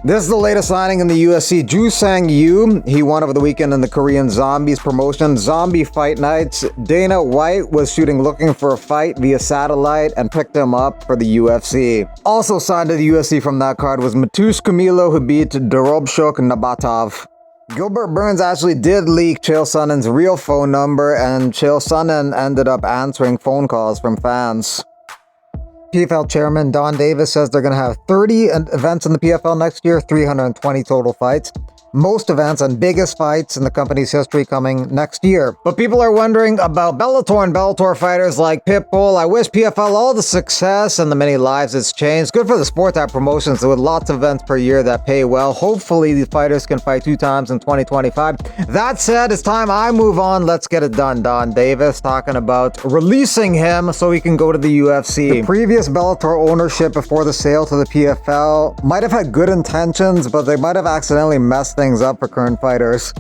This is the latest signing in the UFC. Ju Sang-yu, he won over the weekend in the Korean Zombies promotion, Zombie Fight Nights. Dana White was shooting Looking for a Fight via satellite and picked him up for the UFC. Also signed to the UFC from that card was Matush Camilo, who beat Dorobshuk Nabatov. Gilbert Burns actually did leak Chael Sonnen's real phone number, and Chael Sonnen ended up answering phone calls from fans. PFL chairman Don Davis says they're going to have 30 events in the PFL next year, 320 total fights. Most events and biggest fights in the company's history coming next year. But people are wondering about Bellator and Bellator fighters like Pitbull. I wish PFL all the success and the many lives it's changed. Good for the sport to have promotions with lots of events per year that pay well. Hopefully these fighters can fight 2 times in 2025. That said, it's time I move on. Let's get it done. Don Davis talking about releasing him so he can go to the UFC. The previous Bellator ownership before the sale to the PFL might have had good intentions, but they might have accidentally messed things up for current fighters.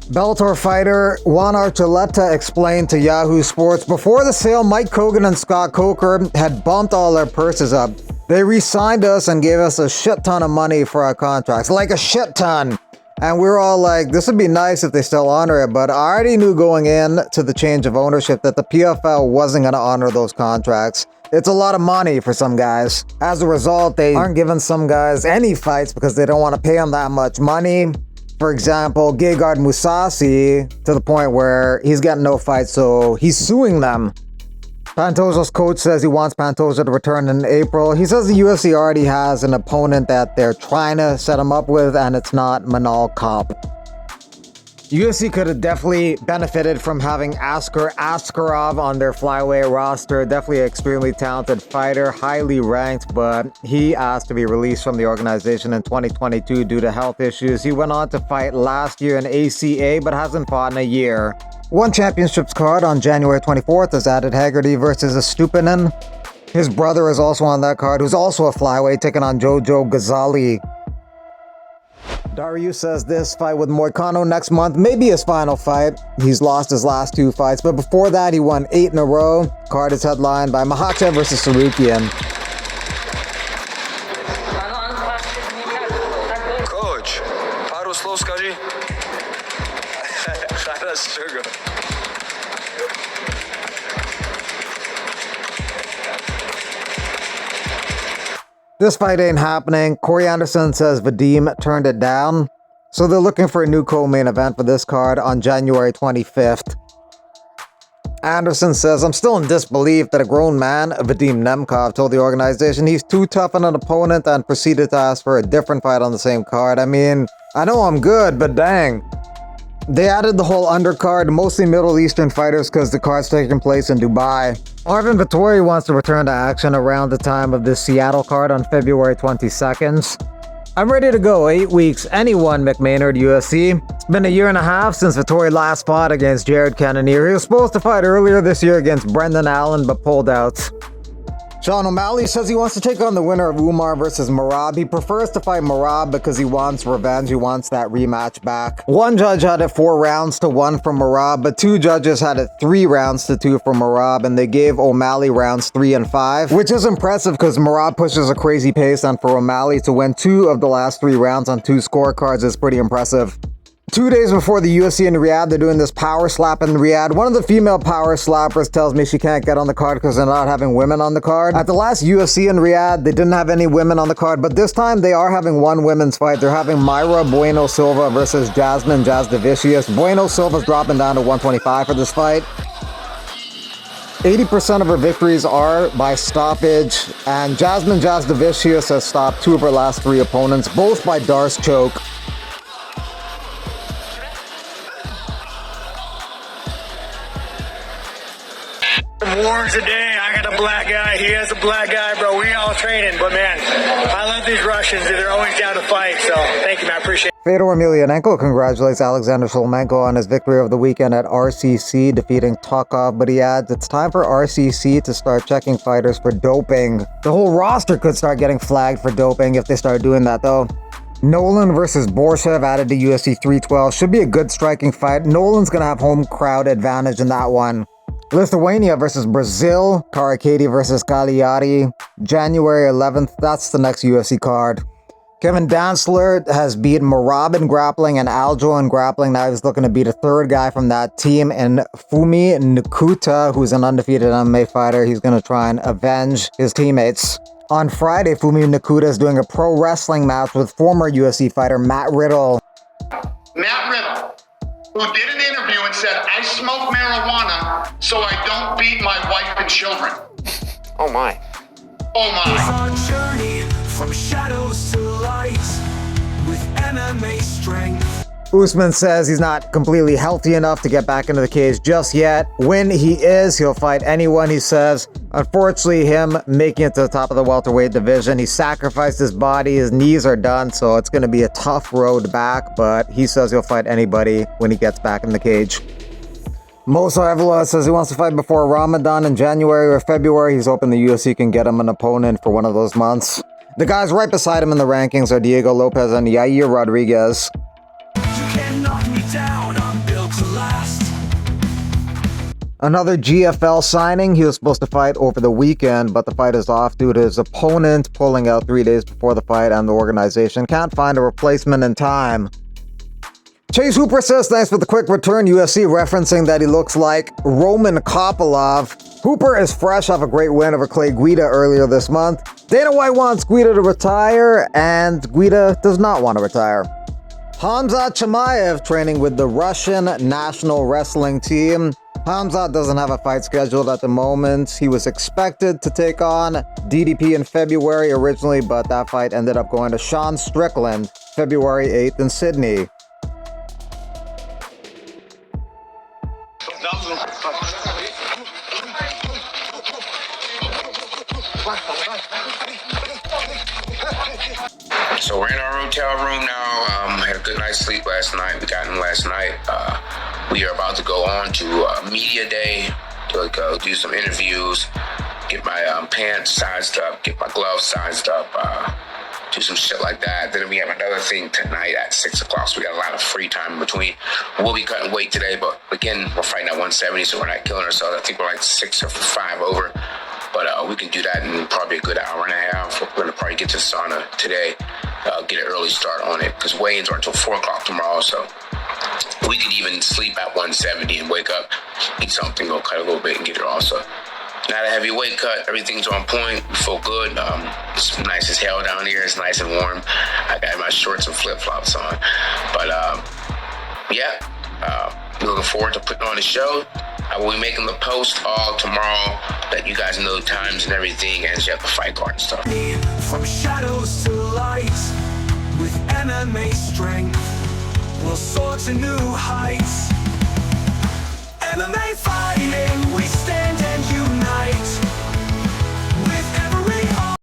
Bellator fighter Juan Archuleta explained to Yahoo Sports, before the sale, Mike Kogan and Scott Coker had bumped all their purses up. They re-signed us and gave us a shit ton of money for our contracts, like a shit ton. And we were all like, this would be nice if they still honor it, but I already knew going in to the change of ownership that the PFL wasn't going to honor those contracts. It's a lot of money for some guys. As a result, they aren't giving some guys any fights because they don't want to pay them that much money. For example, Gegard Mousasi, to the point where he's getting no fights, so he's suing them. Pantoja's coach says he wants Pantoja to return in April. He says the UFC already has an opponent that they're trying to set him up with, and it's not Manal Kopp. UFC could have definitely benefited from having Askar Askarov on their flyweight roster. Definitely an extremely talented fighter, highly ranked, but he asked to be released from the organization in 2022 due to health issues. He went on to fight last year in ACA, but hasn't fought in a year. One championships card on January 24th is added Haggerty versus Estupinen. His brother is also on that card, who's also a flyweight, taking on Jojo Ghazali. Darius says this fight with Moicano next month may be his final fight. He's lost his last 2 fights, but before that he won 8 in a row. Card is headlined by Makhachev versus Sarukian. Coach, пару слов скажи. Хорошо. This fight ain't happening. Corey Anderson says Vadim turned it down. So they're looking for a new co-main event for this card on January 25th. Anderson says, I'm still in disbelief that a grown man, Vadim Nemkov, told the organization he's too tough on an opponent and proceeded to ask for a different fight on the same card. I mean, I know I'm good, but dang. They added the whole undercard, mostly Middle Eastern fighters because the card's taking place in Dubai. Arvin Vettori wants to return to action around the time of this Seattle card on February 22nd. I'm ready to go. 8 weeks. Anyone, McMaynard, UFC. It's been a year and a half since Vettori last fought against Jared Cannonier. He was supposed to fight earlier this year against Brendan Allen, but pulled out. Sean O'Malley says he wants to take on the winner of Umar versus Merab. He prefers to fight Merab because he wants revenge. He wants that rematch back. One judge had it 4 rounds to 1 for Merab, but 2 judges had it 3 rounds to 2 for Merab, and they gave O'Malley rounds 3 and 5, which is impressive because Merab pushes a crazy pace, and for O'Malley to win 2 of the last 3 rounds on 2 scorecards is pretty impressive. 2 days before the UFC in Riyadh, they're doing this power slap in Riyadh. One of the female power slappers tells me she can't get on the card because they're not having women on the card. At the last UFC in Riyadh, they didn't have any women on the card, but this time they are having one women's fight. They're having Mayra Bueno Silva versus Jasmine Jazdavicius. Bueno Silva's dropping down to 125 for this fight. 80% of her victories are by stoppage, and Jasmine Jazdavicius has stopped 2 of her last 3 opponents, both by Darce choke. Warren today, I got a black guy, he has a black guy, bro. We all training, but man, I love these Russians. They're always down to fight, so thank you, man. I appreciate it. Fedor Emelianenko congratulates Alexander Shlemenko on his victory of the weekend at RCC, defeating Tokov, but he adds it's time for RCC to start checking fighters for doping. The whole roster could start getting flagged for doping if they start doing that, though. Nolan versus Borshev added to UFC 312. Should be a good striking fight. Nolan's going to have home crowd advantage in that one. Lithuania versus Brazil, Karakady versus Cagliari, January 11th, that's the next UFC card. Kevin Dantzler has beaten Marab in grappling and Aljo in grappling. Now he's looking to beat a third guy from that team in Fumi Nkuta, who's an undefeated MMA fighter. He's going to try and avenge his teammates. On Friday, Fumi Nkuta is doing a pro wrestling match with former UFC fighter Matt Riddle. Matt Riddle, who did an interview and said, I smoke marijuana so I don't beat my wife and children. Oh my. Oh my. It's our journey from shadows to light with MMA strength. Usman says he's not completely healthy enough to get back into the cage just yet. When he is, he'll fight anyone, he says. Unfortunately, him making it to the top of the welterweight division, he sacrificed his body, his knees are done, so it's going to be a tough road back, but he says he'll fight anybody when he gets back in the cage. Mosa Evloev says he wants to fight before Ramadan in January or February. He's hoping the UFC can get him an opponent for one of those months. The guys right beside him in the rankings are Diego Lopez and Yair Rodriguez. You can't knock me down, I'm built to last. Another GFL signing. He was supposed to fight over the weekend, but the fight is off due to his opponent pulling out 3 days before the fight, and the organization can't find a replacement in time. Chase Hooper says thanks for the quick return, UFC, referencing that he looks like Roman Kopylov. Hooper is fresh off a great win over Clay Guida earlier this month. Dana White wants Guida to retire, and Guida does not want to retire. Khamzat Chimaev training with the Russian national wrestling team. Khamzat doesn't have a fight scheduled at the moment. He was expected to take on DDP in February originally, but that fight ended up going to Sean Strickland February 8th in Sydney. So we're in our hotel room now. Had a good night's sleep last night. We got in last night. We are about to go on to media day to go do some interviews, get my pants sized up, get my gloves sized up, do some shit like that. Then we have another thing tonight at 6 o'clock, so we got a lot of free time in between. We'll be cutting weight today, but again, we're fighting at 170, so we're not killing ourselves. I think we're like 6 or 5 over, but we can do that in probably a good hour and a half. We're going to probably get to sauna today, get an early start on it, because weigh-ins aren't until 4 o'clock tomorrow, so we could even sleep at 170 and wake up, eat something, go cut a little bit and get it also. Not a heavy weight cut, everything's on point, we feel good. It's nice as hell down here, it's nice and warm. I got my shorts and flip-flops on. But looking forward to putting on the show. I will be making the post all tomorrow, let you guys know times and everything, and you have the fight card and stuff. From shadows to light with MMA strength, we'll soar to new heights.